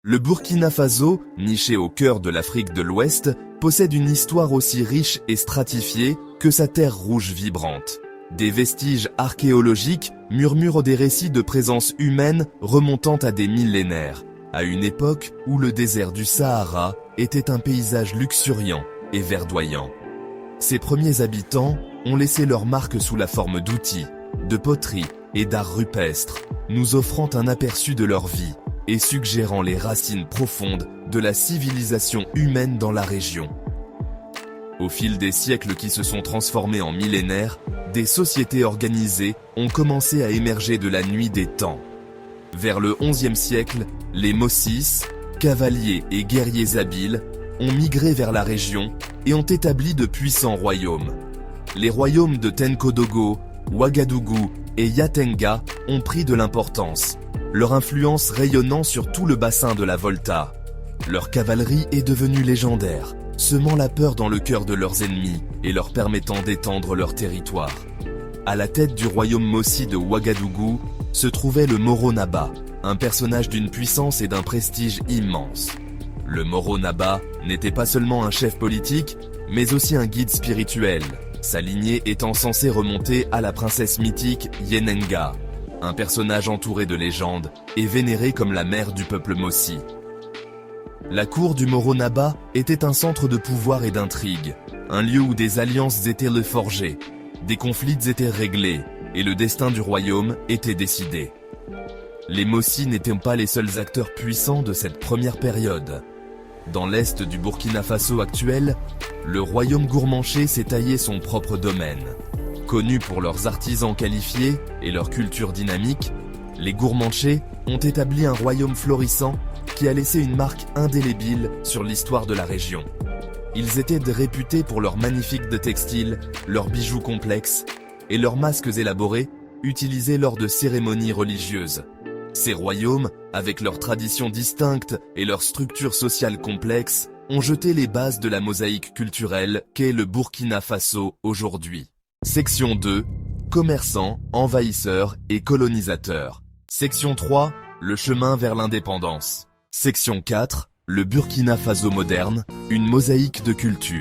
Le Burkina Faso, niché au cœur de l'Afrique de l'Ouest, possède une histoire aussi riche et stratifiée que sa terre rouge vibrante. Des vestiges archéologiques murmurent des récits de présence humaine remontant à des millénaires, à une époque où le désert du Sahara était un paysage luxuriant et verdoyant. Ses premiers habitants ont laissé leur marque sous la forme d'outils, de poterie et d'art rupestre, nous offrant un aperçu de leur vie et suggérant les racines profondes de la civilisation humaine dans la région. Au fil des siècles qui se sont transformés en millénaires, des sociétés organisées ont commencé à émerger de la nuit des temps. Vers le XIe siècle, les Mossis, cavaliers et guerriers habiles, ont migré vers la région et ont établi de puissants royaumes. Les royaumes de Tenkodogo, Ouagadougou et Yatenga ont pris de l'importance, leur influence rayonnant sur tout le bassin de la Volta. Leur cavalerie est devenue légendaire, semant la peur dans le cœur de leurs ennemis et leur permettant d'étendre leur territoire. À la tête du royaume Mossi de Ouagadougou se trouvait le Moro Naba, un personnage d'une puissance et d'un prestige immense. Le Moro Naba n'était pas seulement un chef politique, mais aussi un guide spirituel, sa lignée étant censée remonter à la princesse mythique Yenenga, un personnage entouré de légendes et vénéré comme la mère du peuple Mossi. La cour du Moro Naba était un centre de pouvoir et d'intrigue, un lieu où des alliances étaient reforgées, des conflits étaient réglés et le destin du royaume était décidé. Les Mossi n'étaient pas les seuls acteurs puissants de cette première période. Dans l'est du Burkina Faso actuel, le royaume Gourmanché s'est taillé son propre domaine. Connus pour leurs artisans qualifiés et leur culture dynamique, les Gourmanchés ont établi un royaume florissant qui a laissé une marque indélébile sur l'histoire de la région. Ils étaient réputés pour leurs magnifiques textiles, leurs bijoux complexes et leurs masques élaborés utilisés lors de cérémonies religieuses. Ces royaumes, avec leurs traditions distinctes et leurs structures sociales complexes, ont jeté les bases de la mosaïque culturelle qu'est le Burkina Faso aujourd'hui. Section 2. Commerçants, envahisseurs et colonisateurs. Section 3. Le chemin vers l'indépendance. Section 4. Le Burkina Faso moderne, une mosaïque de culture.